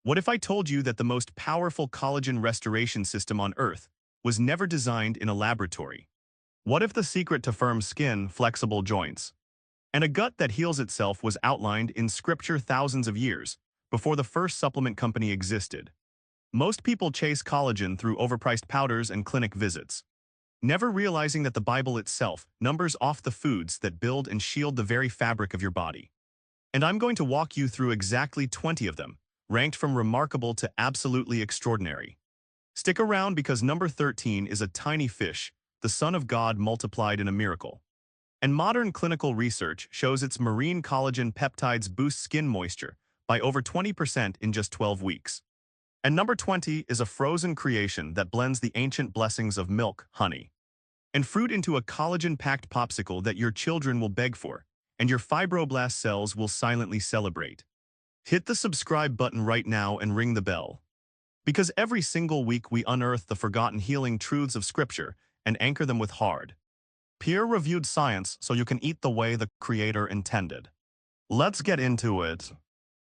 What if I told you that the most powerful collagen restoration system on Earth was never designed in a laboratory? What if the secret to firm skin, flexible joints, and a gut that heals itself was outlined in scripture thousands of years before the first supplement company existed? Most people chase collagen through overpriced powders and clinic visits, never realizing that the Bible itself numbers off the foods that build and shield the very fabric of your body. And I'm going to walk you through exactly 20 of them, ranked from remarkable to absolutely extraordinary. Stick around because number 13 is a tiny fish, the Son of God multiplied in a miracle. And modern clinical research shows its marine collagen peptides boost skin moisture by over 20% in just 12 weeks. And number 20 is a frozen creation that blends the ancient blessings of milk, honey, and fruit into a collagen-packed popsicle that your children will beg for, and your fibroblast cells will silently celebrate. Hit the subscribe button right now and ring the bell. Because every single week we unearth the forgotten healing truths of Scripture and anchor them with hard, peer-reviewed science so you can eat the way the Creator intended. Let's get into it.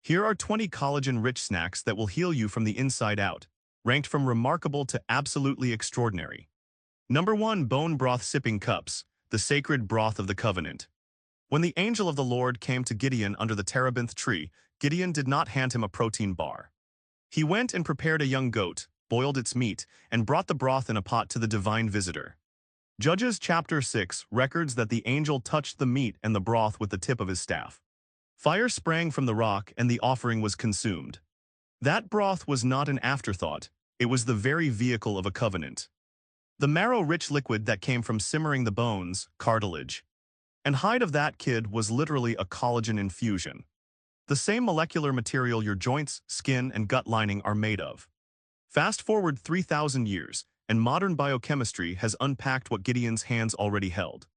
Here are 20 collagen-rich snacks that will heal you from the inside out, ranked from remarkable to absolutely extraordinary. Number 1. Bone broth sipping cups, the sacred broth of the covenant. When the angel of the Lord came to Gideon under the terebinth tree, Gideon did not hand him a protein bar. He went and prepared a young goat, boiled its meat, and brought the broth in a pot to the divine visitor. Judges chapter 6 records that the angel touched the meat and the broth with the tip of his staff. Fire sprang from the rock and the offering was consumed. That broth was not an afterthought, it was the very vehicle of a covenant. The marrow-rich liquid that came from simmering the bones, cartilage, and hide of that kid was literally a collagen infusion. The same molecular material your joints, skin, and gut lining are made of. Fast forward 3,000 years, and modern biochemistry has unpacked what Gideon's hands already held.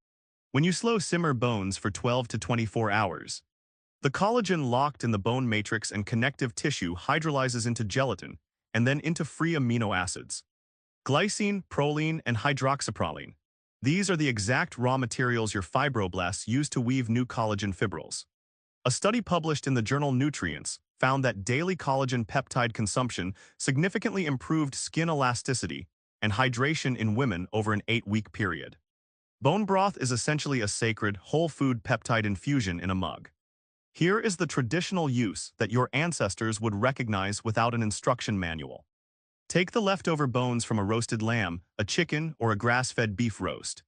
When you slow simmer bones for 12 to 24 hours, the collagen locked in the bone matrix and connective tissue hydrolyzes into gelatin and then into free amino acids. Glycine, proline, and hydroxyproline. These are the exact raw materials your fibroblasts use to weave new collagen fibrils. A study published in the journal Nutrients found that daily collagen peptide consumption significantly improved skin elasticity and hydration in women over an 8-week period. Bone broth is essentially a sacred, whole food peptide infusion in a mug. Here is the traditional use that your ancestors would recognize without an instruction manual. Take the leftover bones from a roasted lamb, a chicken, or a grass-fed beef roast.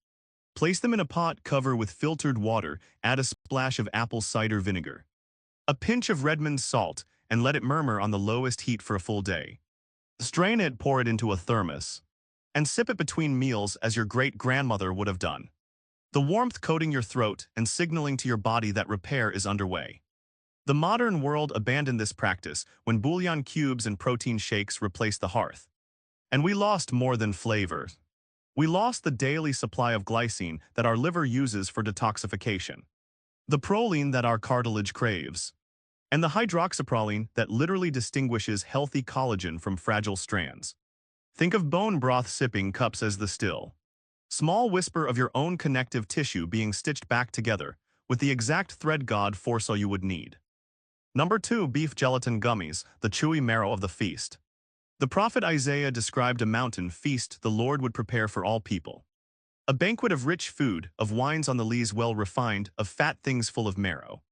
Place them in a pot, cover with filtered water, add a splash of apple cider vinegar, a pinch of Redmond's salt, and let it murmur on the lowest heat for a full day. Strain it, pour it into a thermos, and sip it between meals as your great-grandmother would have done. The warmth coating your throat and signaling to your body that repair is underway. The modern world abandoned this practice when bouillon cubes and protein shakes replaced the hearth. And we lost more than flavor. We lost the daily supply of glycine that our liver uses for detoxification, the proline that our cartilage craves, and the hydroxyproline that literally distinguishes healthy collagen from fragile strands. Think of bone broth sipping cups as the still, small whisper of your own connective tissue being stitched back together with the exact thread God foresaw you would need. Number 2. Beef gelatin gummies, the chewy marrow of the feast. The prophet Isaiah described a mountain feast the Lord would prepare for all people. A banquet of rich food, of wines on the lees well refined, of fat things full of marrow.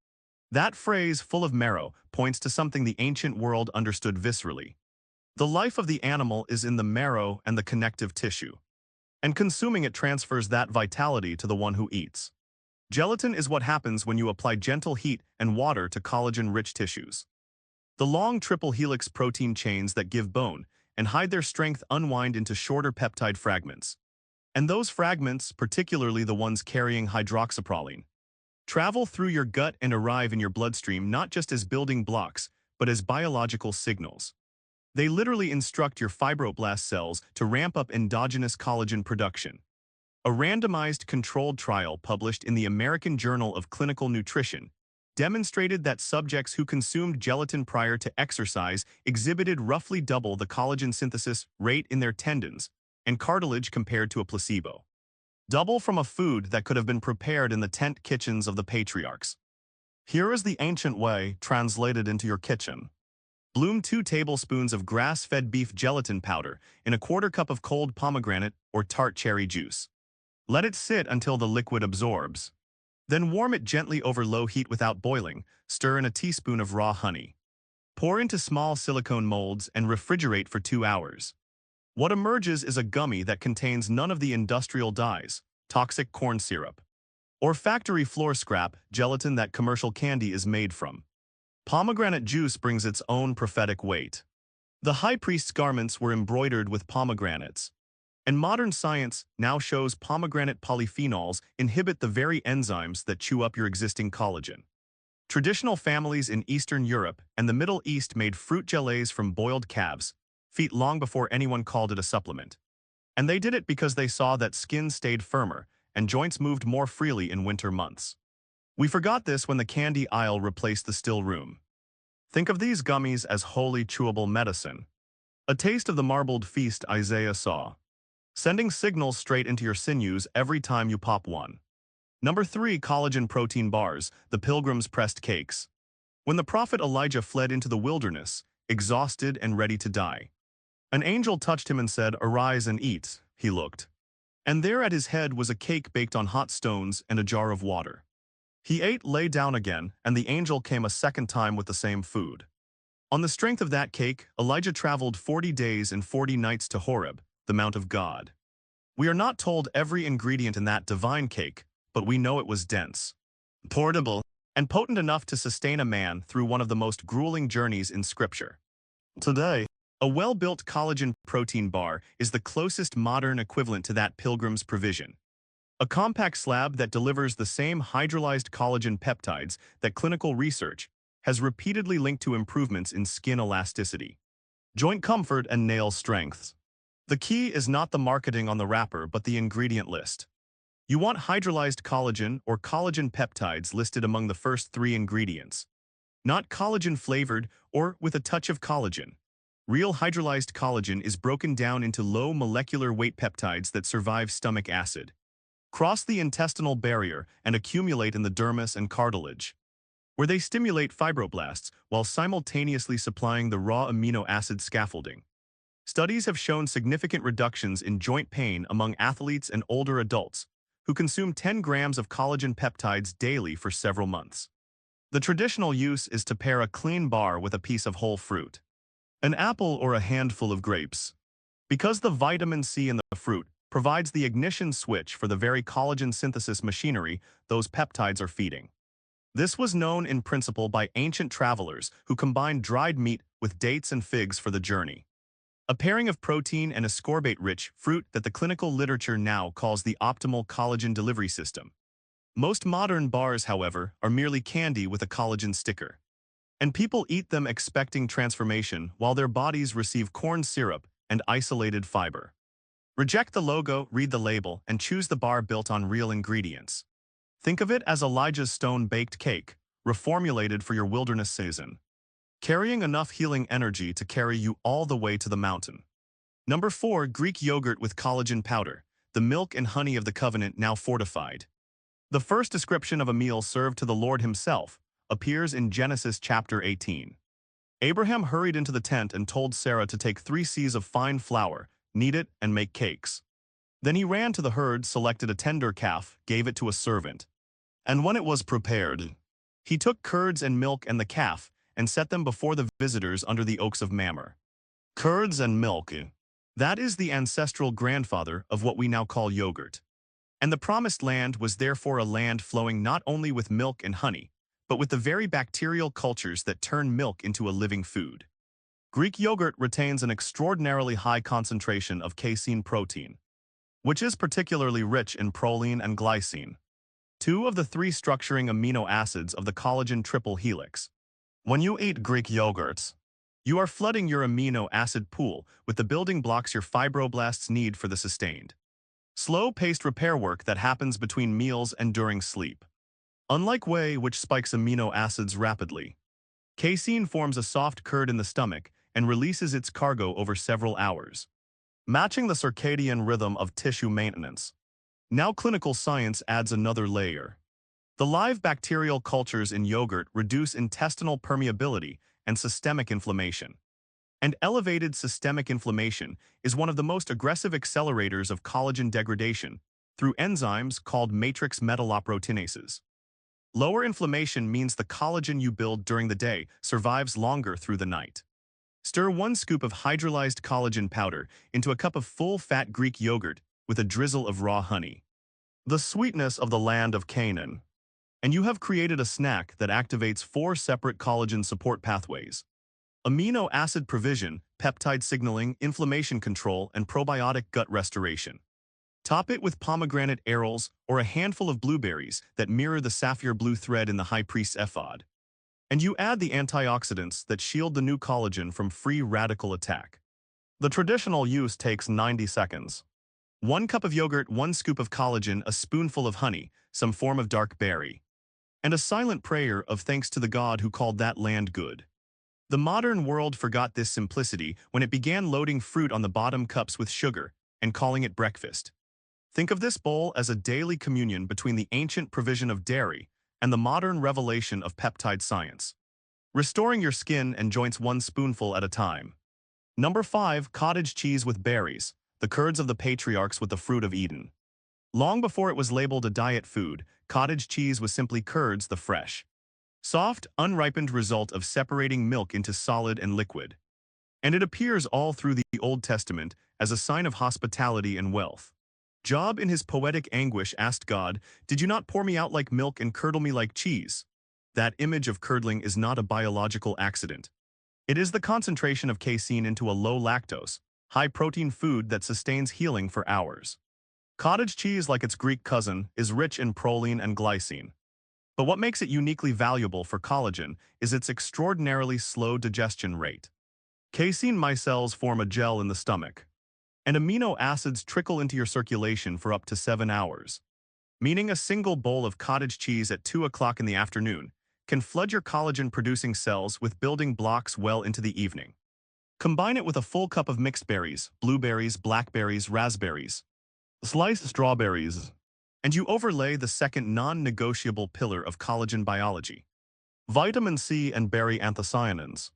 That phrase, full of marrow, points to something the ancient world understood viscerally. The life of the animal is in the marrow and the connective tissue, and consuming it transfers that vitality to the one who eats. Gelatin is what happens when you apply gentle heat and water to collagen-rich tissues. The long triple helix protein chains that give bone and hide their strength unwind into shorter peptide fragments. And those fragments, particularly the ones carrying hydroxyproline, travel through your gut and arrive in your bloodstream not just as building blocks, but as biological signals. They literally instruct your fibroblast cells to ramp up endogenous collagen production. A randomized controlled trial published in the American Journal of Clinical Nutrition demonstrated that subjects who consumed gelatin prior to exercise exhibited roughly double the collagen synthesis rate in their tendons and cartilage compared to a placebo. Double from a food that could have been prepared in the tent kitchens of the patriarchs. Here is the ancient way translated into your kitchen. Bloom 2 tablespoons of grass-fed beef gelatin powder in a quarter cup of cold pomegranate or tart cherry juice. Let it sit until the liquid absorbs. Then warm it gently over low heat without boiling. Stir in a teaspoon of raw honey. Pour into small silicone molds and refrigerate for 2 hours. What emerges is a gummy that contains none of the industrial dyes, toxic corn syrup, or factory floor scrap, gelatin that commercial candy is made from. Pomegranate juice brings its own prophetic weight. The high priest's garments were embroidered with pomegranates. And modern science now shows pomegranate polyphenols inhibit the very enzymes that chew up your existing collagen. Traditional families in Eastern Europe and the Middle East made fruit gelées from boiled calves' feet long before anyone called it a supplement. And they did it because they saw that skin stayed firmer and joints moved more freely in winter months. We forgot this when the candy aisle replaced the still room. Think of these gummies as wholly chewable medicine. A taste of the marbled feast Isaiah saw, sending signals straight into your sinews every time you pop one. Number 3. Collagen protein bars, the Pilgrim's pressed cakes. When the prophet Elijah fled into the wilderness, exhausted and ready to die, an angel touched him and said, "Arise and eat." He looked, and there at his head was a cake baked on hot stones and a jar of water. He ate, lay down again, and the angel came a second time with the same food. On the strength of that cake, Elijah traveled 40 days and 40 nights to Horeb, the Mount of God. We are not told every ingredient in that divine cake, but we know it was dense, portable, and potent enough to sustain a man through one of the most grueling journeys in Scripture. Today, a well-built collagen protein bar is the closest modern equivalent to that Pilgrim's provision. A compact slab that delivers the same hydrolyzed collagen peptides that clinical research has repeatedly linked to improvements in skin elasticity, joint comfort, and nail strengths. The key is not the marketing on the wrapper but the ingredient list. You want hydrolyzed collagen or collagen peptides listed among the first 3 ingredients. Not collagen-flavored or with a touch of collagen. Real hydrolyzed collagen is broken down into low molecular weight peptides that survive stomach acid, cross the intestinal barrier, and accumulate in the dermis and cartilage, where they stimulate fibroblasts while simultaneously supplying the raw amino acid scaffolding. Studies have shown significant reductions in joint pain among athletes and older adults who consume 10 grams of collagen peptides daily for several months. The traditional use is to pair a clean bar with a piece of whole fruit, an apple or a handful of grapes, because the vitamin C in the fruit provides the ignition switch for the very collagen synthesis machinery those peptides are feeding. This was known in principle by ancient travelers who combined dried meat with dates and figs for the journey, a pairing of protein and ascorbate-rich fruit that the clinical literature now calls the optimal collagen delivery system. Most modern bars, however, are merely candy with a collagen sticker, and people eat them expecting transformation while their bodies receive corn syrup and isolated fiber. Reject the logo, read the label, and choose the bar built on real ingredients. Think of it as Elijah's stone-baked cake, reformulated for your wilderness season, carrying enough healing energy to carry you all the way to the mountain. Number 4. Greek yogurt with collagen powder, the milk and honey of the covenant now fortified. The first description of a meal served to the Lord himself appears in Genesis chapter 18. Abraham hurried into the tent and told Sarah to take 3 seahs of fine flour, knead it, and make cakes. Then he ran to the herd, selected a tender calf, gave it to a servant. And when it was prepared, he took curds and milk and the calf, and set them before the visitors under the oaks of Mamre. Curds and milk. That is the ancestral grandfather of what we now call yogurt. And the promised land was therefore a land flowing not only with milk and honey, but with the very bacterial cultures that turn milk into a living food. Greek yogurt retains an extraordinarily high concentration of casein protein, which is particularly rich in proline and glycine, 2 of the 3 structuring amino acids of the collagen triple helix. When you eat Greek yogurts, you are flooding your amino acid pool with the building blocks your fibroblasts need for the sustained, slow-paced repair work that happens between meals and during sleep. Unlike whey, which spikes amino acids rapidly, casein forms a soft curd in the stomach and releases its cargo over several hours, matching the circadian rhythm of tissue maintenance. Now clinical science adds another layer. The live bacterial cultures in yogurt reduce intestinal permeability and systemic inflammation. And elevated systemic inflammation is one of the most aggressive accelerators of collagen degradation through enzymes called matrix metalloproteinases. Lower inflammation means the collagen you build during the day survives longer through the night. Stir 1 scoop of hydrolyzed collagen powder into a cup of full-fat Greek yogurt with a drizzle of raw honey. The sweetness of the land of Canaan. And you have created a snack that activates 4 separate collagen support pathways: amino acid provision, peptide signaling, inflammation control, and probiotic gut restoration. Top it with pomegranate arils or a handful of blueberries that mirror the sapphire blue thread in the high priest's ephod. And you add the antioxidants that shield the new collagen from free radical attack. The traditional use takes 90 seconds. 1 cup of yogurt, 1 scoop of collagen, a spoonful of honey, some form of dark berry, and a silent prayer of thanks to the God who called that land good. The modern world forgot this simplicity when it began loading fruit on the bottom cups with sugar and calling it breakfast. Think of this bowl as a daily communion between the ancient provision of dairy and the modern revelation of peptide science, restoring your skin and joints 1 spoonful at a time. Number 5. Cottage cheese with berries, the curds of the patriarchs with the fruit of Eden. Long before it was labeled a diet food, cottage cheese was simply curds, the fresh, soft, unripened result of separating milk into solid and liquid. And it appears all through the Old Testament as a sign of hospitality and wealth. Job, in his poetic anguish, asked God, "Did you not pour me out like milk and curdle me like cheese?" That image of curdling is not a biological accident. It is the concentration of casein into a low-lactose, high-protein food that sustains healing for hours. Cottage cheese, like its Greek cousin, is rich in proline and glycine. But what makes it uniquely valuable for collagen is its extraordinarily slow digestion rate. Casein micelles form a gel in the stomach, and amino acids trickle into your circulation for up to 7 hours. Meaning a single bowl of cottage cheese at 2 o'clock in the afternoon can flood your collagen-producing cells with building blocks well into the evening. Combine it with a full cup of mixed berries, blueberries, blackberries, raspberries, sliced strawberries, and you overlay the second non-negotiable pillar of collagen biology: vitamin C and berry anthocyanins.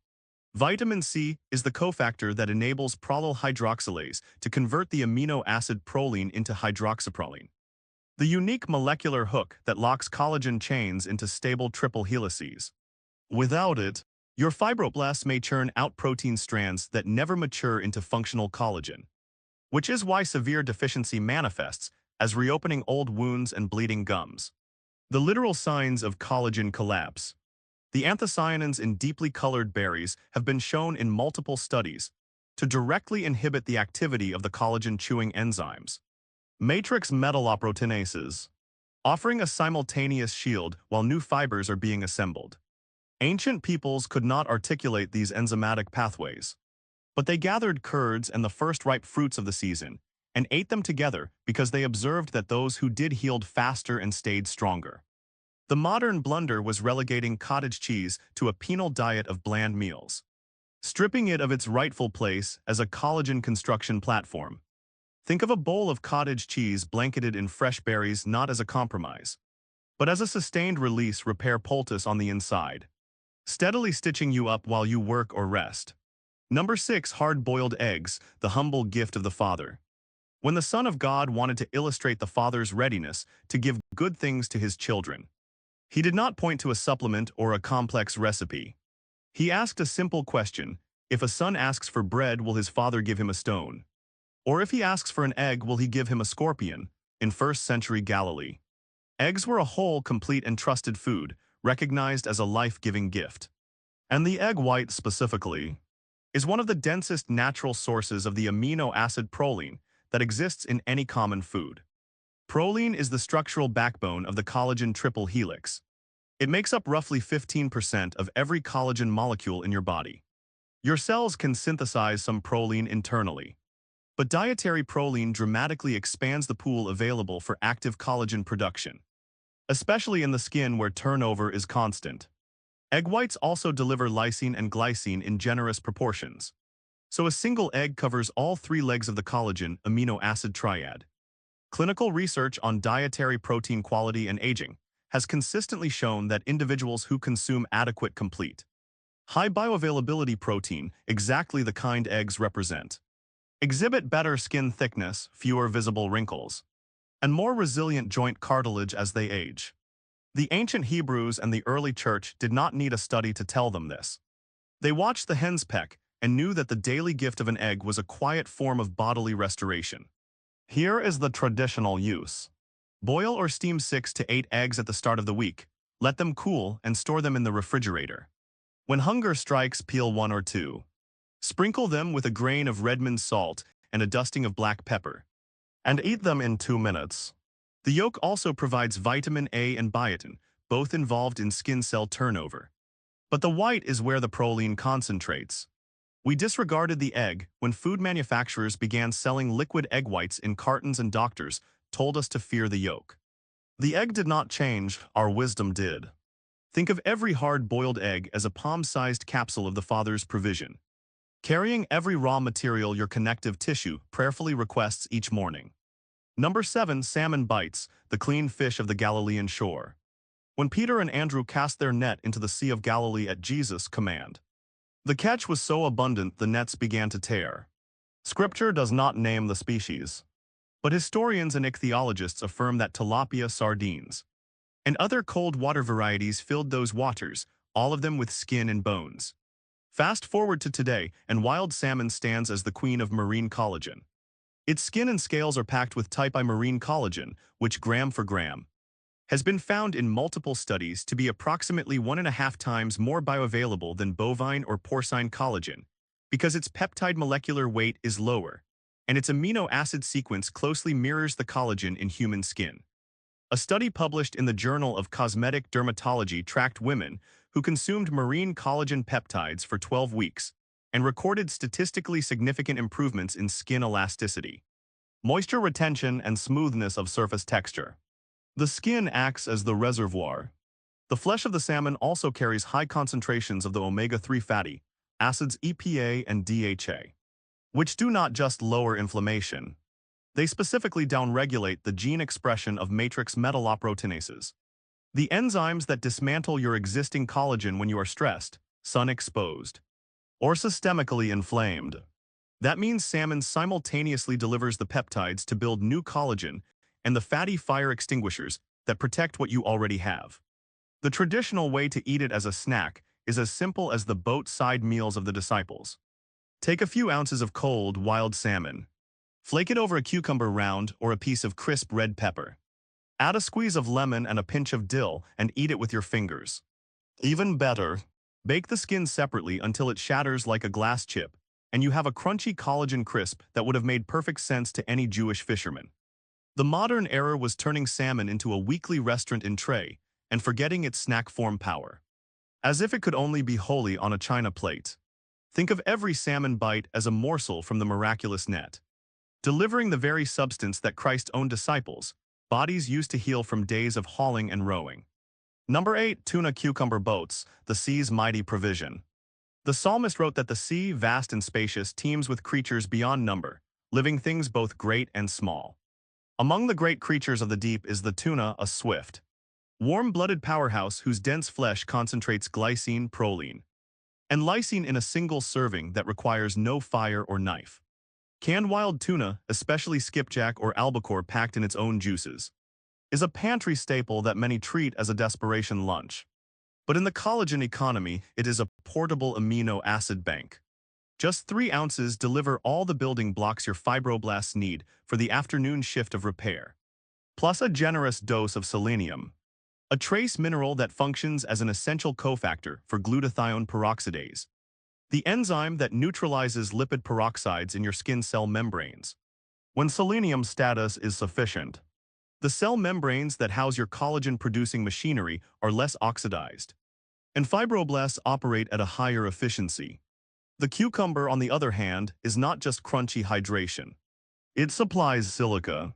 Vitamin C is the cofactor that enables prolyl hydroxylase to convert the amino acid proline into hydroxyproline, the unique molecular hook that locks collagen chains into stable triple helices. Without it, your fibroblasts may churn out protein strands that never mature into functional collagen, which is why severe deficiency manifests as reopening old wounds and bleeding gums. The literal signs of collagen collapse. The anthocyanins in deeply colored berries have been shown in multiple studies to directly inhibit the activity of the collagen-chewing enzymes, matrix metalloproteinases, offering a simultaneous shield while new fibers are being assembled. Ancient peoples could not articulate these enzymatic pathways, but they gathered curds and the first ripe fruits of the season and ate them together because they observed that those who did healed faster and stayed stronger. The modern blunder was relegating cottage cheese to a penal diet of bland meals, stripping it of its rightful place as a collagen construction platform. Think of a bowl of cottage cheese blanketed in fresh berries not as a compromise, but as a sustained release repair poultice on the inside, steadily stitching you up while you work or rest. Number 6. Hard-boiled eggs, the humble gift of the Father. When the Son of God wanted to illustrate the Father's readiness to give good things to his children, he did not point to a supplement or a complex recipe. He asked a simple question: if a son asks for bread, will his father give him a stone? Or if he asks for an egg, will he give him a scorpion? In 1st century Galilee, eggs were a whole, complete, and trusted food, recognized as a life-giving gift. And the egg white, specifically, is one of the densest natural sources of the amino acid proline that exists in any common food. Proline is the structural backbone of the collagen triple helix. It makes up roughly 15% of every collagen molecule in your body. Your cells can synthesize some proline internally, but dietary proline dramatically expands the pool available for active collagen production, especially in the skin where turnover is constant. Egg whites also deliver lysine and glycine in generous proportions, so a single egg covers all 3 legs of the collagen amino acid triad. Clinical research on dietary protein quality and aging has consistently shown that individuals who consume adequate, complete, High bioavailability protein, exactly the kind eggs represent. Exhibit better skin thickness, fewer visible wrinkles, and more resilient joint cartilage as they age. The ancient Hebrews and the early church did not need a study to tell them this. They watched the hens peck and knew that the daily gift of an egg was a quiet form of bodily restoration. Here is the traditional use. Boil or steam 6 to 8 eggs at the start of the week. Let them cool and store them in the refrigerator. When hunger strikes, peel 1 or 2. Sprinkle them with a grain of Redmond salt and a dusting of black pepper, and eat them in 2 minutes. The yolk also provides vitamin A and biotin, both involved in skin cell turnover. But the white is where the proline concentrates. We disregarded the egg when food manufacturers began selling liquid egg whites in cartons and doctors told us to fear the yolk. The egg did not change, our wisdom did. Think of every hard-boiled egg as a palm-sized capsule of the Father's provision, carrying every raw material your connective tissue prayerfully requests each morning. Number 7. Salmon bites, the clean fish of the Galilean shore. When Peter and Andrew cast their net into the Sea of Galilee at Jesus' command, the catch was so abundant the nets began to tear. Scripture does not name the species, but historians and ichthyologists affirm that tilapia, sardines, and other cold water varieties filled those waters, all of them with skin and bones. Fast forward to today, and wild salmon stands as the queen of marine collagen. Its skin and scales are packed with type I marine collagen, which gram for gram has been found in multiple studies to be approximately 1.5 times more bioavailable than bovine or porcine collagen, because its peptide molecular weight is lower, and its amino acid sequence closely mirrors the collagen in human skin. A study published in the Journal of Cosmetic Dermatology tracked women who consumed marine collagen peptides for 12 weeks and recorded statistically significant improvements in skin elasticity, moisture retention, and smoothness of surface texture. The skin acts as the reservoir. The flesh of the salmon also carries high concentrations of the omega-3 fatty acids EPA and DHA, which do not just lower inflammation. They specifically downregulate the gene expression of matrix metalloproteinases, the enzymes that dismantle your existing collagen when you are stressed, sun-exposed, or systemically inflamed. That means salmon simultaneously delivers the peptides to build new collagen and the fatty fire extinguishers that protect what you already have. The traditional way to eat it as a snack is as simple as the boat-side meals of the disciples. Take a few ounces of cold, wild salmon. Flake it over a cucumber round or a piece of crisp red pepper. Add a squeeze of lemon and a pinch of dill and eat it with your fingers. Even better, bake the skin separately until it shatters like a glass chip, and you have a crunchy collagen crisp that would have made perfect sense to any Jewish fisherman. The modern era was turning salmon into a weekly restaurant in tray and forgetting its snack form power. As if it could only be holy on a china plate. Think of every salmon bite as a morsel from the miraculous net, delivering the very substance that Christ's own disciples' bodies used to heal from days of hauling and rowing. Number 8. Tuna cucumber boats, the sea's mighty provision. The psalmist wrote that the sea, vast and spacious, teems with creatures beyond number, living things both great and small. Among the great creatures of the deep is the tuna, a swift, warm-blooded powerhouse whose dense flesh concentrates glycine, proline, and lysine in a single serving that requires no fire or knife. Canned wild tuna, especially skipjack or albacore packed in its own juices, is a pantry staple that many treat as a desperation lunch. But in the collagen economy, it is a portable amino acid bank. Just 3 ounces deliver all the building blocks your fibroblasts need for the afternoon shift of repair, plus a generous dose of selenium, a trace mineral that functions as an essential cofactor for glutathione peroxidase, the enzyme that neutralizes lipid peroxides in your skin cell membranes. When selenium status is sufficient, the cell membranes that house your collagen-producing machinery are less oxidized, and fibroblasts operate at a higher efficiency. The cucumber, on the other hand, is not just crunchy hydration. It supplies silica,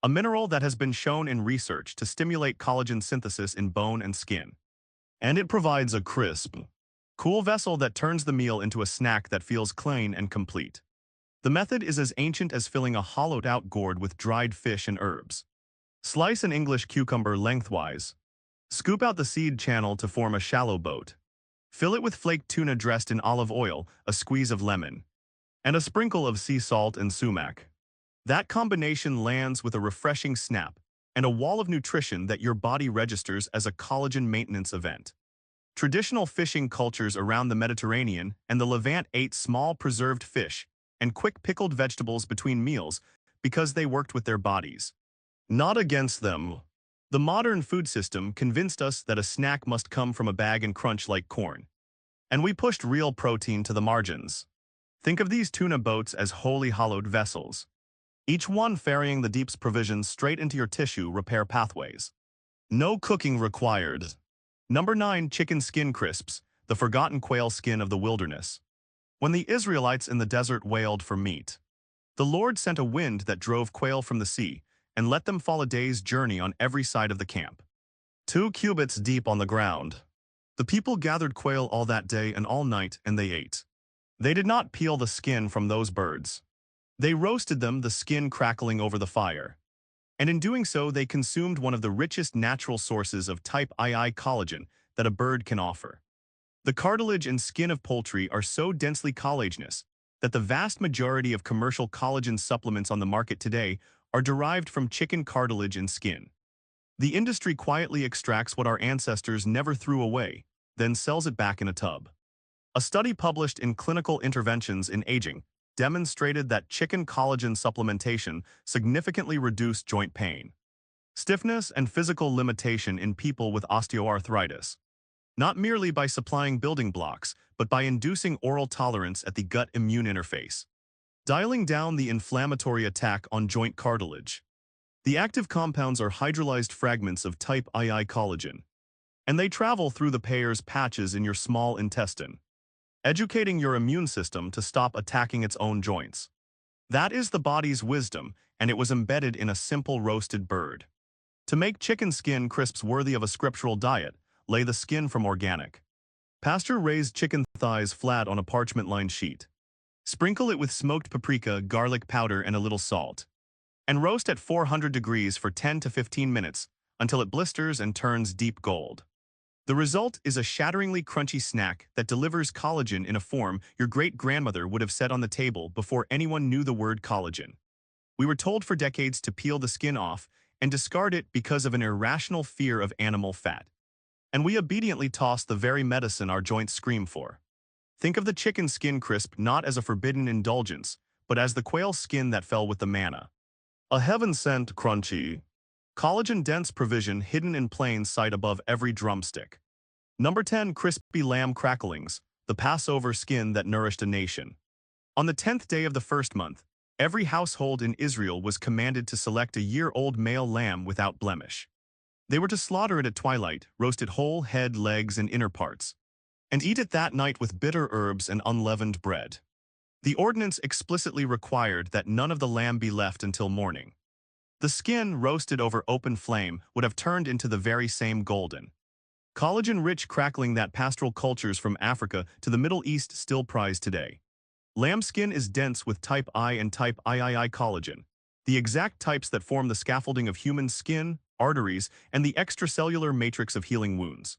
a mineral that has been shown in research to stimulate collagen synthesis in bone and skin. And it provides a crisp, cool vessel that turns the meal into a snack that feels clean and complete. The method is as ancient as filling a hollowed-out gourd with dried fish and herbs. Slice an English cucumber lengthwise. Scoop out the seed channel to form a shallow boat. Fill it with flaked tuna dressed in olive oil, a squeeze of lemon, and a sprinkle of sea salt and sumac. That combination lands with a refreshing snap and a wall of nutrition that your body registers as a collagen maintenance event. Traditional fishing cultures around the Mediterranean and the Levant ate small preserved fish and quick pickled vegetables between meals because they worked with their bodies, not against them. The modern food system convinced us that a snack must come from a bag and crunch like corn, and we pushed real protein to the margins. Think of these tuna boats as wholly hollowed vessels, each one ferrying the deep's provisions straight into your tissue repair pathways. No cooking required. Number 9. Chicken skin crisps, the forgotten quail skin of the wilderness. When the Israelites in the desert wailed for meat, the Lord sent a wind that drove quail from the sea and let them fall a day's journey on every side of the camp, 2 cubits deep on the ground. The people gathered quail all that day and all night, and they ate. They did not peel the skin from those birds. They roasted them, the skin crackling over the fire. And in doing so, they consumed one of the richest natural sources of type II collagen that a bird can offer. The cartilage and skin of poultry are so densely collagenous that the vast majority of commercial collagen supplements on the market today are derived from chicken cartilage and skin. The industry quietly extracts what our ancestors never threw away, then sells it back in a tub. A study published in Clinical Interventions in Aging demonstrated that chicken collagen supplementation significantly reduced joint pain, stiffness, and physical limitation in people with osteoarthritis, not merely by supplying building blocks, but by inducing oral tolerance at the gut immune interface, dialing down the inflammatory attack on joint cartilage. The active compounds are hydrolyzed fragments of type II collagen, and they travel through the Peyer's patches in your small intestine, educating your immune system to stop attacking its own joints. That is the body's wisdom, and it was embedded in a simple roasted bird. To make chicken skin crisps worthy of a scriptural diet, lay the skin from organic, pasture-raised chicken thighs flat on a parchment-lined sheet. Sprinkle it with smoked paprika, garlic powder, and a little salt, and roast at 400 degrees for 10 to 15 minutes until it blisters and turns deep gold. The result is a shatteringly crunchy snack that delivers collagen in a form your great-grandmother would have set on the table before anyone knew the word collagen. We were told for decades to peel the skin off and discard it because of an irrational fear of animal fat. And we obediently toss the very medicine our joints scream for. Think of the chicken skin crisp not as a forbidden indulgence, but as the quail skin that fell with the manna. A heaven-sent, crunchy, collagen-dense provision hidden in plain sight above every drumstick. Number 10. Crispy lamb cracklings, the Passover skin that nourished a nation. On the 10th day of the first month, every household in Israel was commanded to select a year-old male lamb without blemish. They were to slaughter it at twilight, roast it whole, head, legs, and inner parts, and eat it that night with bitter herbs and unleavened bread. The ordinance explicitly required that none of the lamb be left until morning. The skin, roasted over open flame, would have turned into the very same golden, collagen-rich crackling that pastoral cultures from Africa to the Middle East still prize today. Lamb skin is dense with type I and type III collagen, the exact types that form the scaffolding of human skin, arteries, and the extracellular matrix of healing wounds.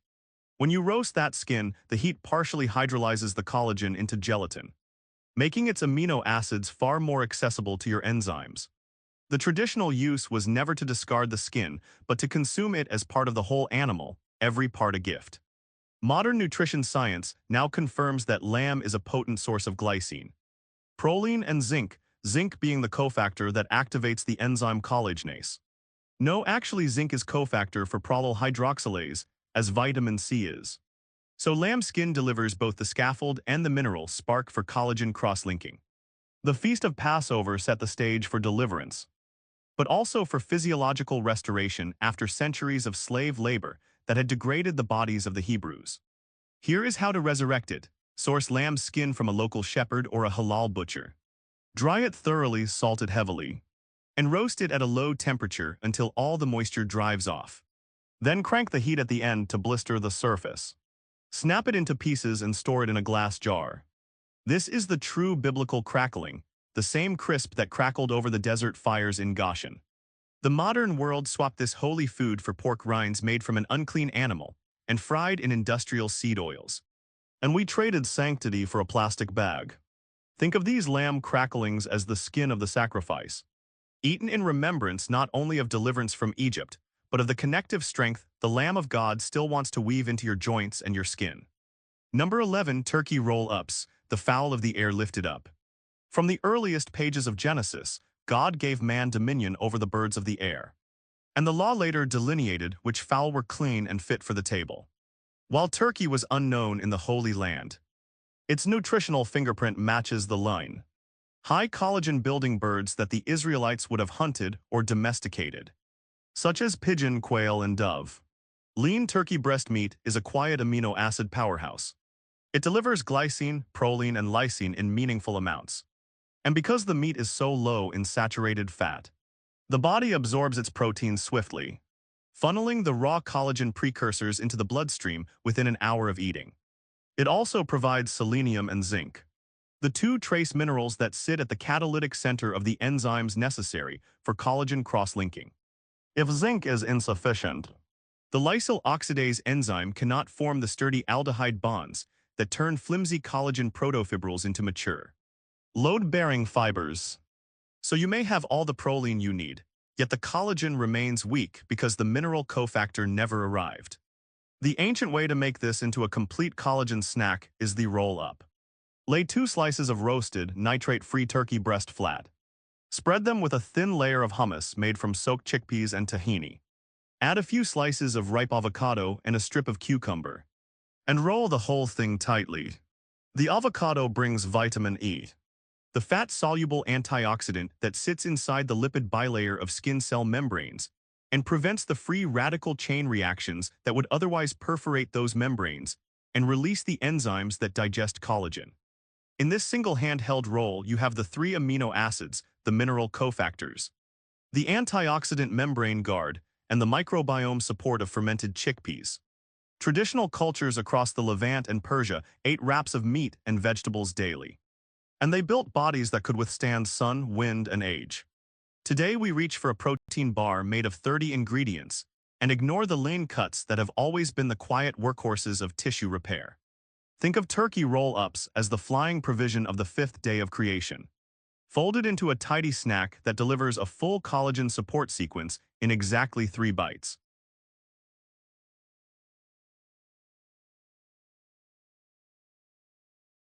When you roast that skin, the heat partially hydrolyzes the collagen into gelatin, making its amino acids far more accessible to your enzymes. The traditional use was never to discard the skin, but to consume it as part of the whole animal, every part a gift. Modern nutrition science now confirms that lamb is a potent source of glycine, proline, and zinc being the cofactor that activates the enzyme collagenase. No, actually, zinc is cofactor for prolyl hydroxylase, as vitamin C is. So lamb skin delivers both the scaffold and the mineral spark for collagen cross-linking. The Feast of Passover set the stage for deliverance, but also for physiological restoration after centuries of slave labor that had degraded the bodies of the Hebrews. Here is how to resurrect it. Source lamb skin from a local shepherd or a halal butcher. Dry it thoroughly, salt it heavily, and roast it at a low temperature until all the moisture drives off. Then crank the heat at the end to blister the surface. Snap it into pieces and store it in a glass jar. This is the true biblical crackling, the same crisp that crackled over the desert fires in Goshen. The modern world swapped this holy food for pork rinds made from an unclean animal and fried in industrial seed oils. And we traded sanctity for a plastic bag. Think of these lamb cracklings as the skin of the sacrifice, eaten in remembrance not only of deliverance from Egypt, but of the connective strength the Lamb of God still wants to weave into your joints and your skin. Number 11. Turkey roll-ups, the fowl of the air lifted up. From the earliest pages of Genesis, God gave man dominion over the birds of the air. And the law later delineated which fowl were clean and fit for the table. While turkey was unknown in the Holy Land, its nutritional fingerprint matches the line. High collagen-building birds that the Israelites would have hunted or domesticated, such as pigeon, quail, and dove. Lean turkey breast meat is a quiet amino acid powerhouse. It delivers glycine, proline, and lysine in meaningful amounts. And because the meat is so low in saturated fat, the body absorbs its proteins swiftly, funneling the raw collagen precursors into the bloodstream within an hour of eating. It also provides selenium and zinc, the two trace minerals that sit at the catalytic center of the enzymes necessary for collagen cross-linking. If zinc is insufficient, the lysyl oxidase enzyme cannot form the sturdy aldehyde bonds that turn flimsy collagen protofibrils into mature, load-bearing fibers. So you may have all the proline you need, yet the collagen remains weak because the mineral cofactor never arrived. The ancient way to make this into a complete collagen snack is the roll-up. Lay 2 slices of roasted, nitrate-free turkey breast flat. Spread them with a thin layer of hummus made from soaked chickpeas and tahini. Add a few slices of ripe avocado and a strip of cucumber, and roll the whole thing tightly. The avocado brings vitamin E, the fat-soluble antioxidant that sits inside the lipid bilayer of skin cell membranes and prevents the free radical chain reactions that would otherwise perforate those membranes and release the enzymes that digest collagen. In this single handheld roll, you have the 3 amino acids, the mineral cofactors, the antioxidant membrane guard, and the microbiome support of fermented chickpeas. Traditional cultures across the Levant and Persia ate wraps of meat and vegetables daily, and they built bodies that could withstand sun, wind, and age. Today we reach for a protein bar made of 30 ingredients and ignore the lean cuts that have always been the quiet workhorses of tissue repair. Think of turkey roll-ups as the flying provision of the 5th day of creation, folded into a tidy snack that delivers a full collagen support sequence in exactly 3 bites.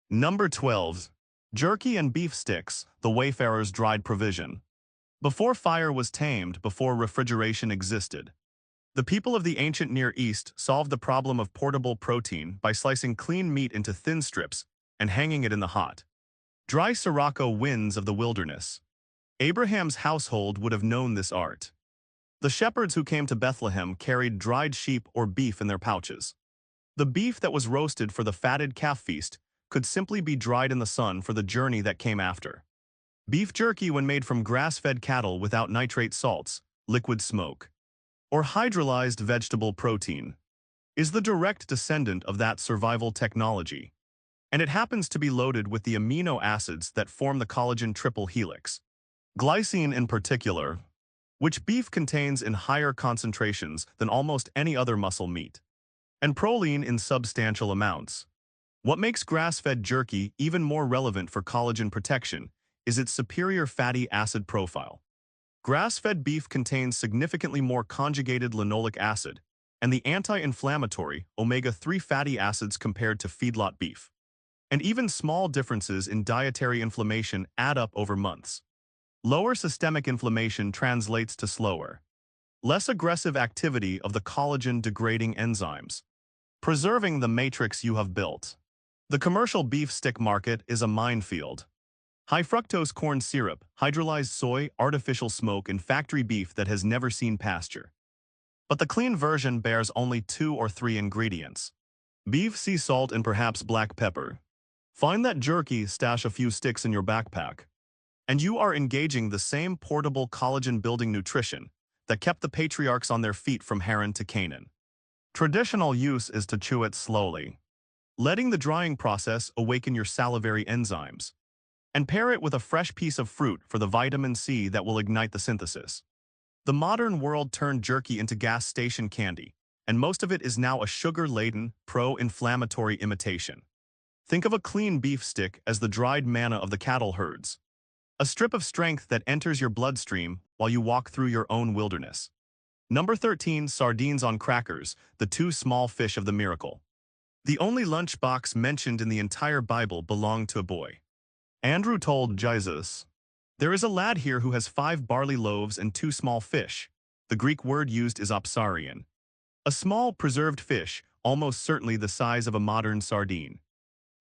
Number 12. Jerky and beef sticks, the wayfarer's dried provision. Before fire was tamed, before refrigeration existed, the people of the ancient Near East solved the problem of portable protein by slicing clean meat into thin strips and hanging it in the hot, dry sirocco winds of the wilderness. Abraham's household would have known this art. The shepherds who came to Bethlehem carried dried sheep or beef in their pouches. The beef that was roasted for the fatted calf feast could simply be dried in the sun for the journey that came after. Beef jerky, when made from grass-fed cattle without nitrate salts, liquid smoke, or hydrolyzed vegetable protein, is the direct descendant of that survival technology, and it happens to be loaded with the amino acids that form the collagen triple helix. Glycine in particular, which beef contains in higher concentrations than almost any other muscle meat, and proline in substantial amounts. What makes grass-fed jerky even more relevant for collagen protection is its superior fatty acid profile. Grass-fed beef contains significantly more conjugated linoleic acid and the anti-inflammatory omega-3 fatty acids compared to feedlot beef. And even small differences in dietary inflammation add up over months. Lower systemic inflammation translates to slower, less aggressive activity of the collagen-degrading enzymes, preserving the matrix you have built. The commercial beef stick market is a minefield. High-fructose corn syrup, hydrolyzed soy, artificial smoke, and factory beef that has never seen pasture. But the clean version bears only 2 or 3 ingredients: beef, sea salt, and perhaps black pepper. Find that jerky, stash a few sticks in your backpack, and you are engaging the same portable collagen-building nutrition that kept the patriarchs on their feet from Haran to Canaan. Traditional use is to chew it slowly, letting the drying process awaken your salivary enzymes, and pair it with a fresh piece of fruit for the vitamin C that will ignite the synthesis. The modern world turned jerky into gas station candy, and most of it is now a sugar-laden, pro-inflammatory imitation. Think of a clean beef stick as the dried manna of the cattle herds. A strip of strength that enters your bloodstream while you walk through your own wilderness. Number 13, sardines on crackers, the two small fish of the miracle. The only lunchbox mentioned in the entire Bible belonged to a boy. Andrew told Jesus, "There is a lad here who has 5 barley loaves and 2 small fish." The Greek word used is opsarion. A small, preserved fish, almost certainly the size of a modern sardine.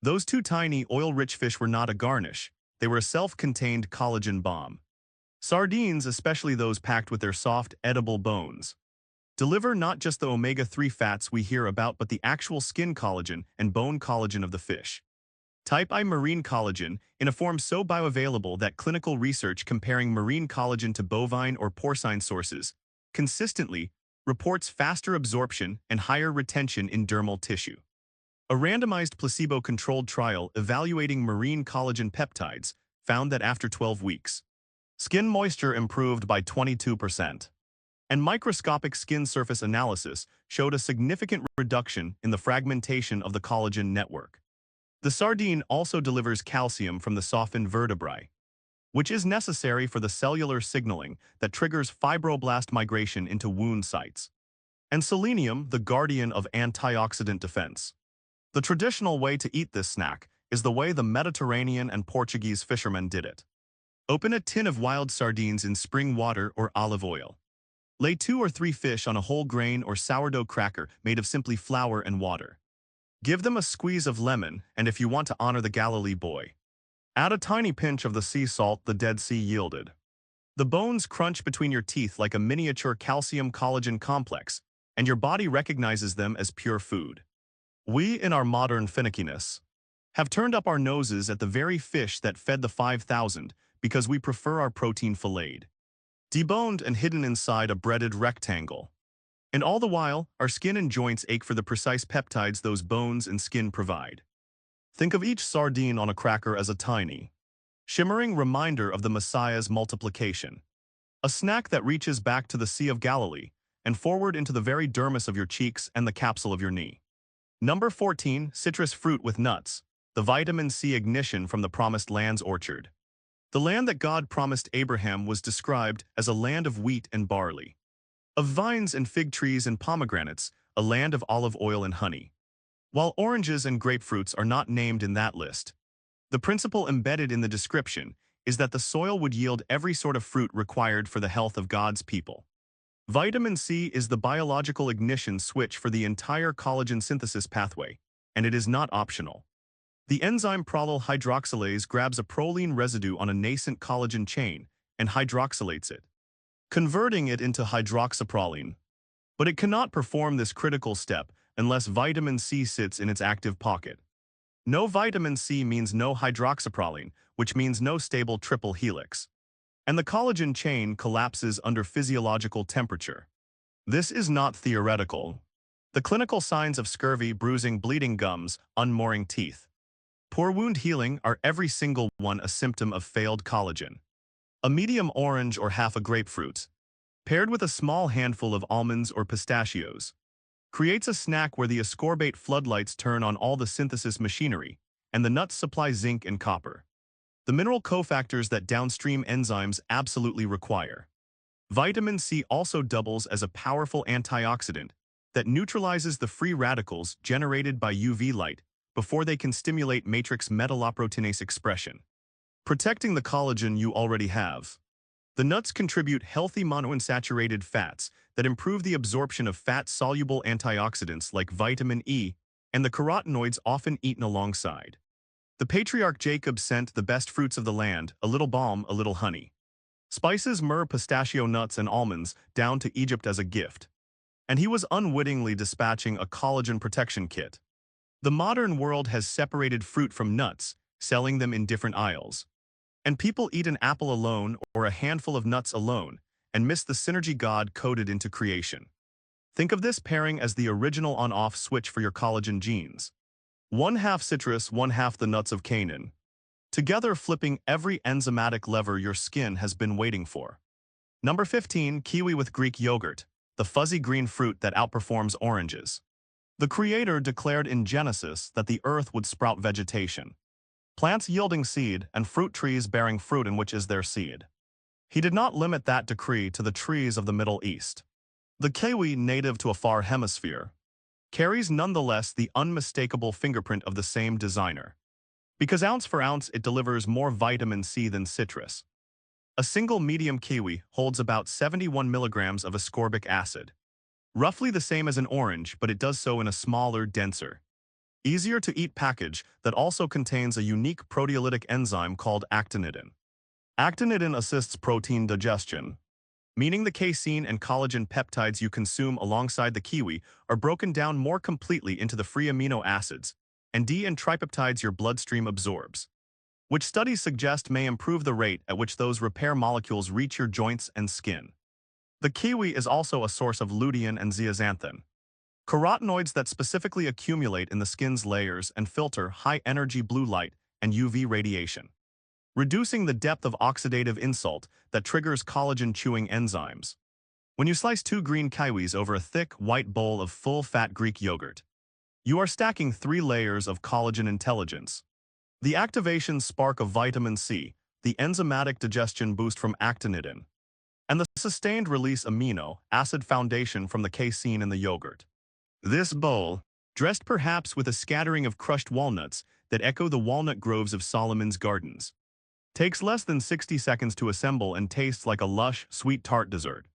Those 2 tiny, oil-rich fish were not a garnish. They were a self-contained collagen bomb. Sardines, especially those packed with their soft, edible bones, deliver not just the omega-3 fats we hear about but the actual skin collagen and bone collagen of the fish. Type I marine collagen, in a form so bioavailable that clinical research comparing marine collagen to bovine or porcine sources consistently reports faster absorption and higher retention in dermal tissue. A randomized placebo-controlled trial evaluating marine collagen peptides found that after 12 weeks, skin moisture improved by 22%, and microscopic skin surface analysis showed a significant reduction in the fragmentation of the collagen network. The sardine also delivers calcium from the softened vertebrae, which is necessary for the cellular signaling that triggers fibroblast migration into wound sites, and selenium, the guardian of antioxidant defense. The traditional way to eat this snack is the way the Mediterranean and Portuguese fishermen did it. Open a tin of wild sardines in spring water or olive oil. Lay 2 or 3 fish on a whole grain or sourdough cracker made of simply flour and water. Give them a squeeze of lemon, and if you want to honor the Galilee boy, add a tiny pinch of the sea salt the Dead Sea yielded. The bones crunch between your teeth like a miniature calcium-collagen complex, and your body recognizes them as pure food. We, in our modern finickiness, have turned up our noses at the very fish that fed the 5,000 because we prefer our protein filleted, deboned and hidden inside a breaded rectangle. And all the while, our skin and joints ache for the precise peptides those bones and skin provide. Think of each sardine on a cracker as a tiny, shimmering reminder of the Messiah's multiplication. A snack that reaches back to the Sea of Galilee and forward into the very dermis of your cheeks and the capsule of your knee. Number 14, citrus fruit with nuts, the vitamin C ignition from the Promised Land's orchard. The land that God promised Abraham was described as a land of wheat and barley, of vines and fig trees and pomegranates, a land of olive oil and honey. While oranges and grapefruits are not named in that list, the principle embedded in the description is that the soil would yield every sort of fruit required for the health of God's people. Vitamin C is the biological ignition switch for the entire collagen synthesis pathway, and it is not optional. The enzyme prolyl hydroxylase grabs a proline residue on a nascent collagen chain and hydroxylates it, converting it into hydroxyproline. But it cannot perform this critical step unless vitamin C sits in its active pocket. No vitamin C means no hydroxyproline, which means no stable triple helix. And the collagen chain collapses under physiological temperature. This is not theoretical. The clinical signs of scurvy, bruising, bleeding gums, unmooring teeth, poor wound healing are every single one a symptom of failed collagen. A medium orange or half a grapefruit, paired with a small handful of almonds or pistachios, creates a snack where the ascorbate floodlights turn on all the synthesis machinery, and the nuts supply zinc and copper, the mineral cofactors that downstream enzymes absolutely require. Vitamin C also doubles as a powerful antioxidant that neutralizes the free radicals generated by UV light before they can stimulate matrix metalloproteinase expression, protecting the collagen you already have. The nuts contribute healthy monounsaturated fats that improve the absorption of fat-soluble antioxidants like vitamin E and the carotenoids often eaten alongside. The patriarch Jacob sent the best fruits of the land, a little balm, a little honey, spices, myrrh, pistachio nuts, and almonds down to Egypt as a gift. And he was unwittingly dispatching a collagen protection kit. The modern world has separated fruit from nuts, selling them in different aisles. And people eat an apple alone or a handful of nuts alone and miss the synergy God coded into creation. Think of this pairing as the original on-off switch for your collagen genes. 1/2 citrus, 1/2 the nuts of Canaan, together flipping every enzymatic lever your skin has been waiting for. Number 15, kiwi with Greek yogurt, the fuzzy green fruit that outperforms oranges. The Creator declared in Genesis that the earth would sprout vegetation, plants yielding seed, and fruit trees bearing fruit in which is their seed. He did not limit that decree to the trees of the Middle East. The kiwi, native to a far hemisphere, carries nonetheless the unmistakable fingerprint of the same designer, because ounce for ounce it delivers more vitamin C than citrus. A single medium kiwi holds about 71 milligrams of ascorbic acid, roughly the same as an orange, but it does so in a smaller, denser, easier-to-eat package that also contains a unique proteolytic enzyme called actinidin. Actinidin assists protein digestion, meaning the casein and collagen peptides you consume alongside the kiwi are broken down more completely into the free amino acids and D and tripeptides your bloodstream absorbs, which studies suggest may improve the rate at which those repair molecules reach your joints and skin. The kiwi is also a source of lutein and zeaxanthin, carotenoids that specifically accumulate in the skin's layers and filter high-energy blue light and UV radiation, reducing the depth of oxidative insult that triggers collagen-chewing enzymes. When you slice 2 green kiwis over a thick, white bowl of full-fat Greek yogurt, you are stacking 3 layers of collagen intelligence. The activation spark of vitamin C, the enzymatic digestion boost from actinidin, and the sustained release amino acid foundation from the casein in the yogurt. This bowl, dressed perhaps with a scattering of crushed walnuts that echo the walnut groves of Solomon's gardens, takes less than 60 seconds to assemble and tastes like a lush, sweet tart dessert.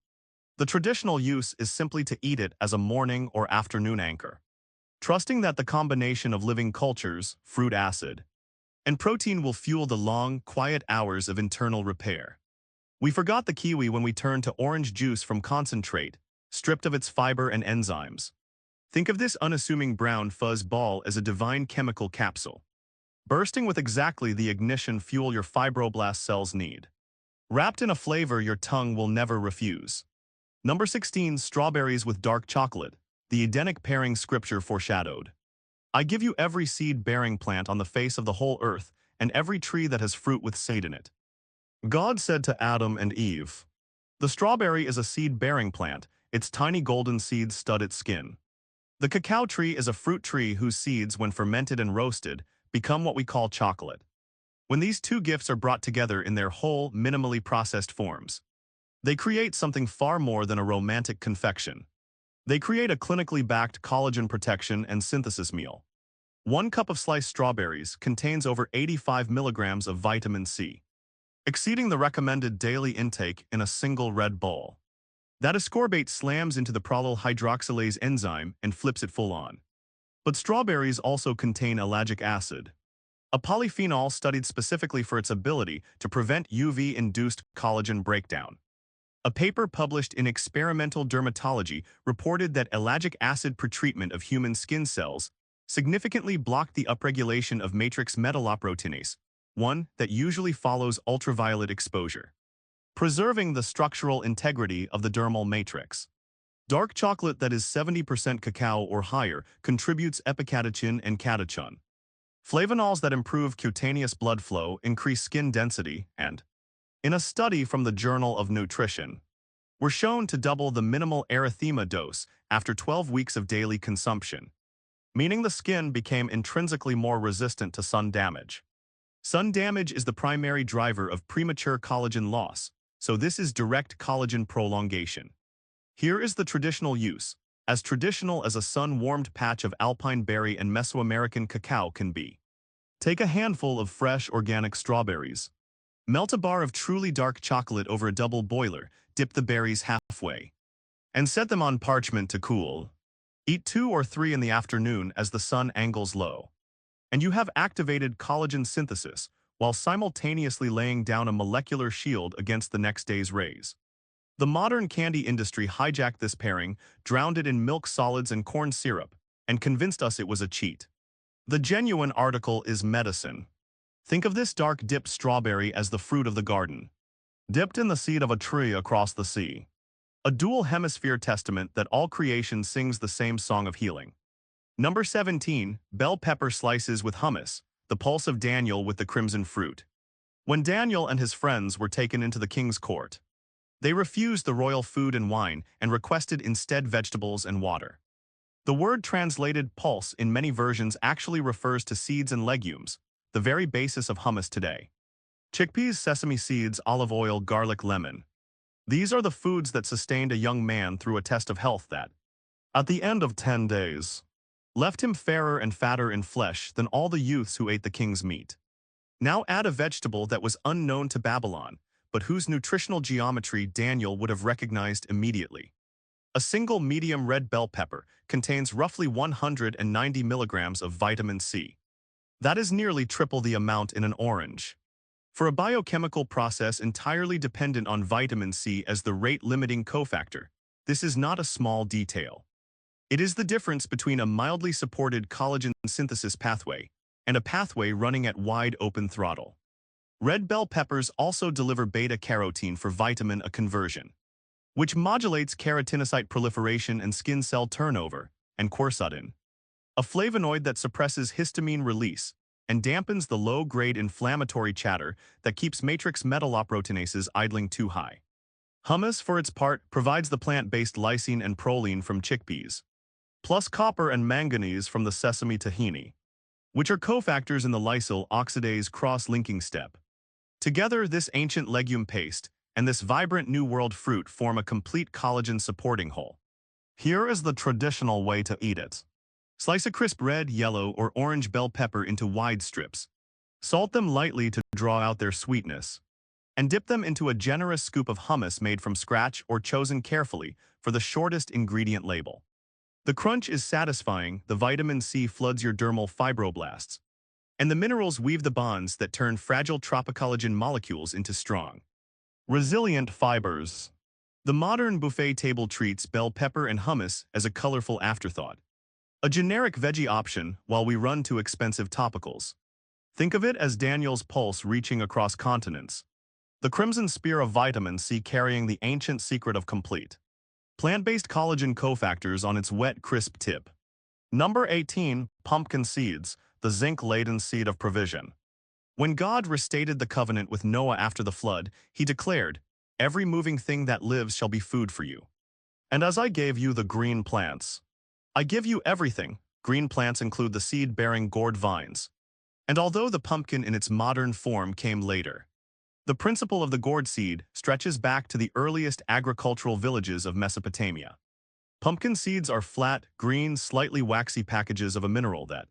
The traditional use is simply to eat it as a morning or afternoon anchor, trusting that the combination of living cultures, fruit acid, and protein will fuel the long, quiet hours of internal repair. We forgot the kiwi when we turned to orange juice from concentrate, stripped of its fiber and enzymes. Think of this unassuming brown fuzz ball as a divine chemical capsule, bursting with exactly the ignition fuel your fibroblast cells need, wrapped in a flavor your tongue will never refuse. Number 16. Strawberries with dark chocolate, the Edenic pairing scripture foreshadowed. I give you every seed-bearing plant on the face of the whole earth, and every tree that has fruit with seed in it. God said to Adam and Eve, "The strawberry is a seed-bearing plant, its tiny golden seeds stud its skin. The cacao tree is a fruit tree whose seeds, when fermented and roasted, become what we call chocolate." When these two gifts are brought together in their whole, minimally processed forms, they create something far more than a romantic confection. They create a clinically backed collagen protection and synthesis meal. 1 cup of sliced strawberries contains over 85 milligrams of vitamin C, exceeding the recommended daily intake in a single red bowl. That ascorbate slams into the prolyl hydroxylase enzyme and flips it full on. But strawberries also contain ellagic acid, a polyphenol studied specifically for its ability to prevent UV-induced collagen breakdown. A paper published in Experimental Dermatology reported that ellagic acid pretreatment of human skin cells significantly blocked the upregulation of matrix metalloproteinase, one that usually follows ultraviolet exposure, preserving the structural integrity of the dermal matrix. Dark chocolate that is 70% cacao or higher contributes epicatechin and catechin, flavonols that improve cutaneous blood flow, increase skin density, and, in a study from the Journal of Nutrition, were shown to double the minimal erythema dose after 12 weeks of daily consumption, meaning the skin became intrinsically more resistant to sun damage. Sun damage is the primary driver of premature collagen loss, so this is direct collagen prolongation. Here is the traditional use, as traditional as a sun-warmed patch of alpine berry and Mesoamerican cacao can be. Take a handful of fresh organic strawberries. Melt a bar of truly dark chocolate over a double boiler, dip the berries halfway, and set them on parchment to cool. Eat 2 or 3 in the afternoon as the sun angles low, and you have activated collagen synthesis while simultaneously laying down a molecular shield against the next day's rays. The modern candy industry hijacked this pairing, drowned it in milk solids and corn syrup, and convinced us it was a cheat. The genuine article is medicine. Think of this dark dipped strawberry as the fruit of the garden, dipped in the seed of a tree across the sea. A dual hemisphere testament that all creation sings the same song of healing. Number 17. Bell pepper slices with hummus, the pulse of Daniel with the crimson fruit. When Daniel and his friends were taken into the king's court, they refused the royal food and wine and requested instead vegetables and water. The word translated pulse in many versions actually refers to seeds and legumes, the very basis of hummus today. Chickpeas, sesame seeds, olive oil, garlic, lemon. These are the foods that sustained a young man through a test of health that, at the end of 10 days, left him fairer and fatter in flesh than all the youths who ate the king's meat. Now add a vegetable that was unknown to Babylon, but whose nutritional geometry Daniel would have recognized immediately. A single medium red bell pepper contains roughly 190 milligrams of vitamin C. That is nearly triple the amount in an orange. For a biochemical process entirely dependent on vitamin C as the rate-limiting cofactor, this is not a small detail. It is the difference between a mildly supported collagen synthesis pathway and a pathway running at wide open throttle. Red bell peppers also deliver beta-carotene for vitamin A conversion, which modulates keratinocyte proliferation and skin cell turnover, and quercetin, a flavonoid that suppresses histamine release and dampens the low-grade inflammatory chatter that keeps matrix metalloproteinases idling too high. Hummus, for its part, provides the plant-based lysine and proline from chickpeas, plus copper and manganese from the sesame tahini, which are cofactors in the lysyl oxidase cross-linking step. Together, this ancient legume paste and this vibrant New World fruit form a complete collagen supporting whole. Here is the traditional way to eat it. Slice a crisp red, yellow, or orange bell pepper into wide strips. Salt them lightly to draw out their sweetness, and dip them into a generous scoop of hummus made from scratch or chosen carefully for the shortest ingredient label. The crunch is satisfying, the vitamin C floods your dermal fibroblasts, and the minerals weave the bonds that turn fragile tropocollagen molecules into strong, resilient fibers. The modern buffet table treats bell pepper and hummus as a colorful afterthought, a generic veggie option while we run to expensive topicals. Think of it as Daniel's pulse reaching across continents, the crimson spear of vitamin C carrying the ancient secret of complete plant-based collagen cofactors on its wet, crisp tip. Number 18, pumpkin seeds, the zinc-laden seed of provision. When God restated the covenant with Noah after the flood, he declared, "Every moving thing that lives shall be food for you. And as I gave you the green plants, I give you everything." Green plants include the seed-bearing gourd vines. And although the pumpkin in its modern form came later, the principle of the gourd seed stretches back to the earliest agricultural villages of Mesopotamia. Pumpkin seeds are flat, green, slightly waxy packages of a mineral that,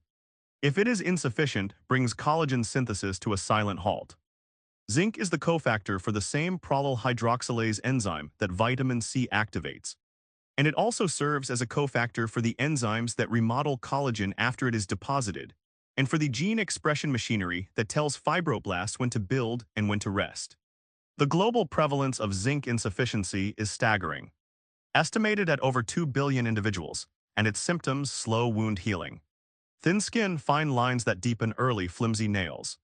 if it is insufficient, brings collagen synthesis to a silent halt. Zinc is the cofactor for the same prolyl hydroxylase enzyme that vitamin C activates, and it also serves as a cofactor for the enzymes that remodel collagen after it is deposited, and for the gene expression machinery that tells fibroblasts when to build and when to rest. The global prevalence of zinc insufficiency is staggering, estimated at over 2 billion individuals, and its symptoms slow wound healing. Thin skin, fine lines that deepen early, flimsy nails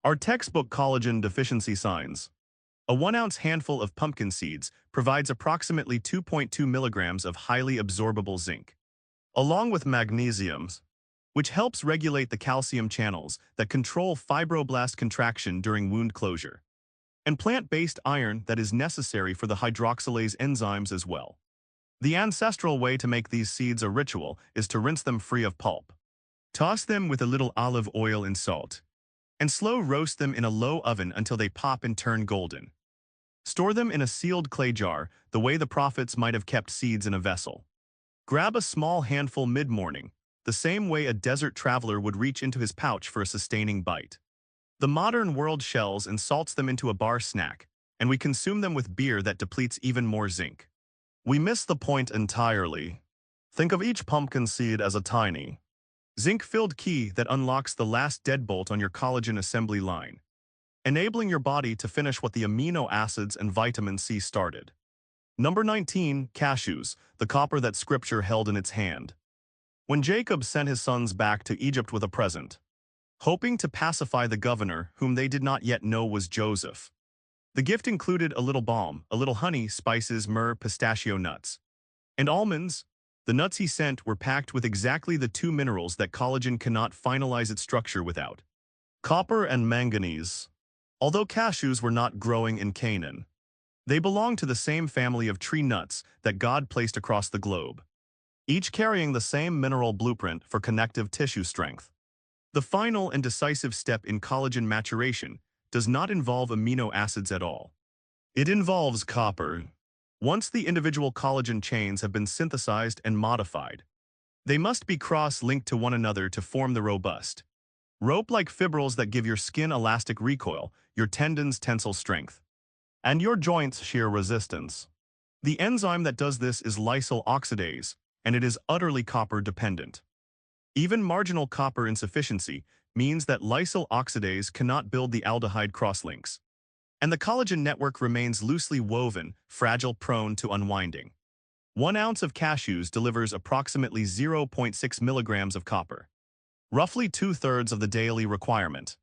are textbook collagen deficiency signs. A 1-ounce handful of pumpkin seeds provides approximately 2.2 milligrams of highly absorbable zinc, along with magnesium, which helps regulate the calcium channels that control fibroblast contraction during wound closure, and plant-based iron that is necessary for the hydroxylase enzymes as well. The ancestral way to make these seeds a ritual is to rinse them free of pulp. Toss them with a little olive oil and salt, and slow roast them in a low oven until they pop and turn golden. Store them in a sealed clay jar, the way the prophets might have kept seeds in a vessel. Grab a small handful mid-morning, the same way a desert traveler would reach into his pouch for a sustaining bite. The modern world shells and salts them into a bar snack, and we consume them with beer that depletes even more zinc. We miss the point entirely. Think of each pumpkin seed as a tiny, zinc-filled key that unlocks the last deadbolt on your collagen assembly line, enabling your body to finish what the amino acids and vitamin C started. Number 19, cashews, the copper that Scripture held in its hand. When Jacob sent his sons back to Egypt with a present, hoping to pacify the governor whom they did not yet know was Joseph, the gift included a little balm, a little honey, spices, myrrh, pistachio nuts, and almonds. The nuts he sent were packed with exactly the 2 minerals that collagen cannot finalize its structure without: copper and manganese. Although cashews were not growing in Canaan, they belonged to the same family of tree nuts that God placed across the globe. each carrying the same mineral blueprint for connective tissue strength. The final and decisive step in collagen maturation does not involve amino acids at all. It involves copper. Once the individual collagen chains have been synthesized and modified, they must be cross-linked to one another to form the robust, rope-like fibrils that give your skin elastic recoil, your tendons tensile strength, and your joints shear resistance. The enzyme that does this is lysyl oxidase, and it is utterly copper-dependent. Even marginal copper insufficiency means that lysyl oxidase cannot build the aldehyde crosslinks, and the collagen network remains loosely woven, fragile, prone to unwinding. 1 ounce of cashews delivers approximately 0.6 milligrams of copper, roughly 2/3 of the daily requirement,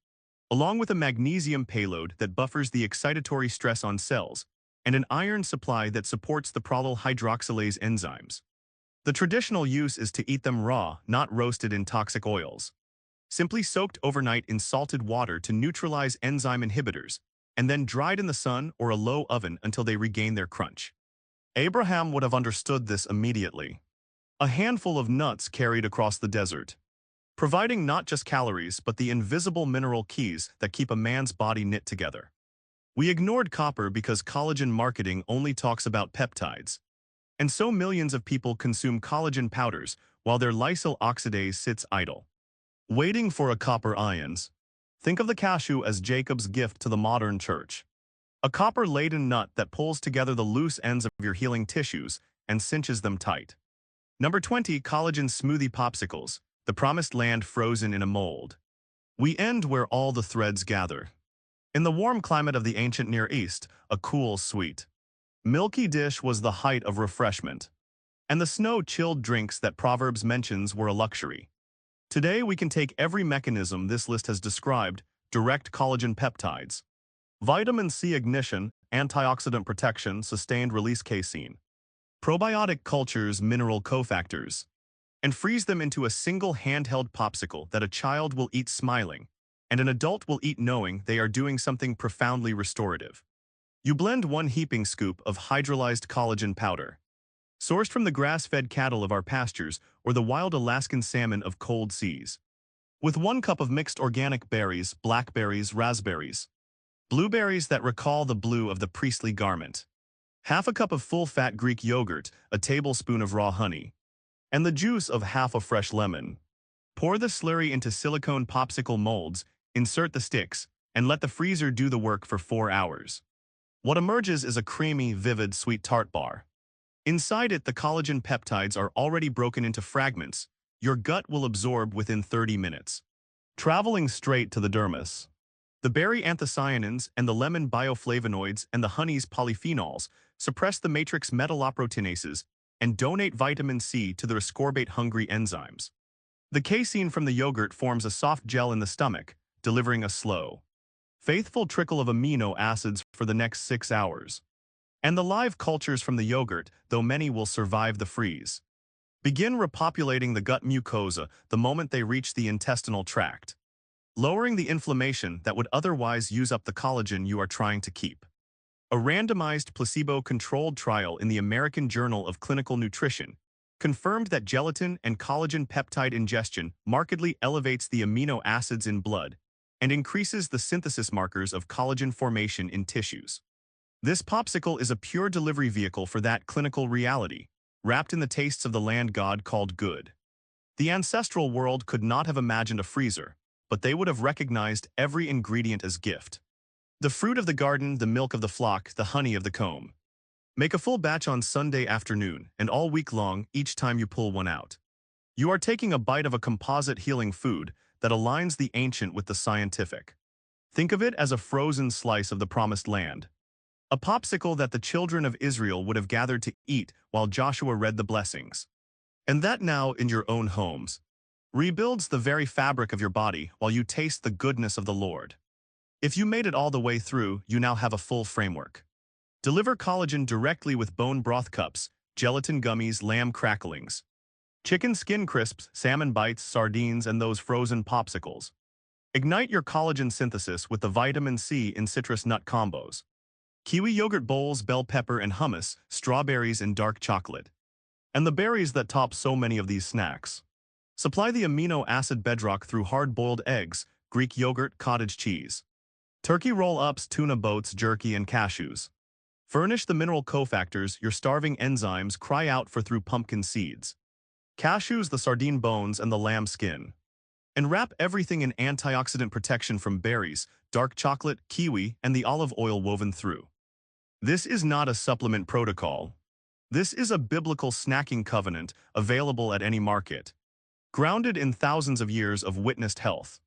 along with a magnesium payload that buffers the excitatory stress on cells and an iron supply that supports the prolyl hydroxylase enzymes. The traditional use is to eat them raw, not roasted in toxic oils. Simply soaked overnight in salted water to neutralize enzyme inhibitors, and then dried in the sun or a low oven until they regain their crunch. Abraham would have understood this immediately. A handful of nuts carried across the desert, providing not just calories but the invisible mineral keys that keep a man's body knit together. We ignored copper because collagen marketing only talks about peptides, and so millions of people consume collagen powders while their lysyl oxidase sits idle, waiting for a copper ions. Think of the cashew as Jacob's gift to the modern church. A copper-laden nut that pulls together the loose ends of your healing tissues and cinches them tight. Number 20. Collagen smoothie popsicles, the promised land frozen in a mold. We end where all the threads gather. In the warm climate of the ancient Near East, a cool, sweet, milky dish was the height of refreshment, and the snow-chilled drinks that Proverbs mentions were a luxury. Today we can take every mechanism this list has described: direct collagen peptides, vitamin C ignition, antioxidant protection, sustained release casein, probiotic cultures, mineral cofactors, and freeze them into a single handheld popsicle that a child will eat smiling, and an adult will eat knowing they are doing something profoundly restorative. You blend 1 heaping scoop of hydrolyzed collagen powder, sourced from the grass-fed cattle of our pastures or the wild Alaskan salmon of cold seas, with 1 cup of mixed organic berries, blackberries, raspberries, blueberries that recall the blue of the priestly garment, half a cup of full-fat Greek yogurt, a tablespoon of raw honey, and the juice of half a fresh lemon. Pour the slurry into silicone popsicle molds, insert the sticks, and let the freezer do the work for 4 hours. What emerges is a creamy, vivid, sweet tart bar. Inside it, the collagen peptides are already broken into fragments your gut will absorb within 30 minutes, traveling straight to the dermis. The berry anthocyanins and the lemon bioflavonoids and the honey's polyphenols suppress the matrix metalloproteinases and donate vitamin C to the ascorbate-hungry enzymes. The casein from the yogurt forms a soft gel in the stomach, delivering a slow, faithful trickle of amino acids for the next 6 hours. And the live cultures from the yogurt, though many will survive the freeze, begin repopulating the gut mucosa the moment they reach the intestinal tract, lowering the inflammation that would otherwise use up the collagen you are trying to keep. A randomized placebo-controlled trial in the American Journal of Clinical Nutrition confirmed that gelatin and collagen peptide ingestion markedly elevates the amino acids in blood and increases the synthesis markers of collagen formation in tissues. This popsicle is a pure delivery vehicle for that clinical reality, wrapped in the tastes of the land God called good. The ancestral world could not have imagined a freezer, but they would have recognized every ingredient as gift. The fruit of the garden, the milk of the flock, the honey of the comb. Make a full batch on Sunday afternoon, and all week long, each time you pull one out. You are taking a bite of a composite healing food that aligns the ancient with the scientific. Think of it as a frozen slice of the promised land. A popsicle that the children of Israel would have gathered to eat while Joshua read the blessings. And that now, in your own homes, rebuilds the very fabric of your body while you taste the goodness of the Lord. If you made it all the way through, you now have a full framework. Deliver collagen directly with bone broth cups, gelatin gummies, lamb cracklings, chicken skin crisps, salmon bites, sardines, and those frozen popsicles. Ignite your collagen synthesis with the vitamin C in citrus nut combos. Kiwi yogurt bowls, bell pepper and hummus, strawberries and dark chocolate. and the berries that top so many of these snacks. Supply the amino acid bedrock through hard-boiled eggs, Greek yogurt, cottage cheese, turkey roll-ups, tuna boats, jerky, and cashews. Furnish the mineral cofactors your starving enzymes cry out for through pumpkin seeds, cashews, the sardine bones, and the lamb skin. And wrap everything in antioxidant protection from berries, dark chocolate, kiwi, and the olive oil woven through. This is not a supplement protocol. This is a biblical snacking covenant available at any market, grounded in thousands of years of witnessed health,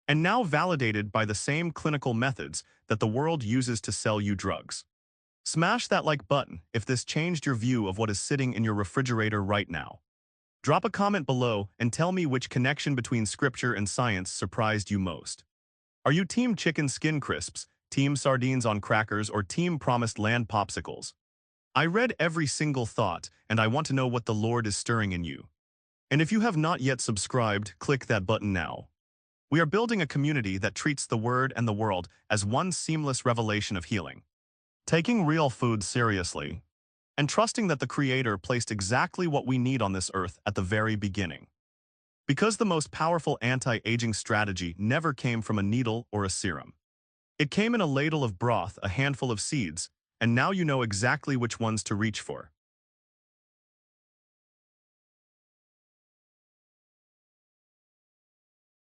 and now validated by the same clinical methods that the world uses to sell you drugs. Smash that like button if this changed your view of what is sitting in your refrigerator right now. Drop a comment below and tell me which connection between scripture and science surprised you most. Are you team chicken skin crisps, team sardines on crackers, or team promised land popsicles? I read every single thought, and I want to know what the Lord is stirring in you. And if you have not yet subscribed, click that button now. We are building a community that treats the Word and the world as one seamless revelation of healing. Taking real food seriously, and trusting that the Creator placed exactly what we need on this earth at the very beginning. Because the most powerful anti-aging strategy never came from a needle or a serum. It came in a ladle of broth, a handful of seeds, and now you know exactly which ones to reach for.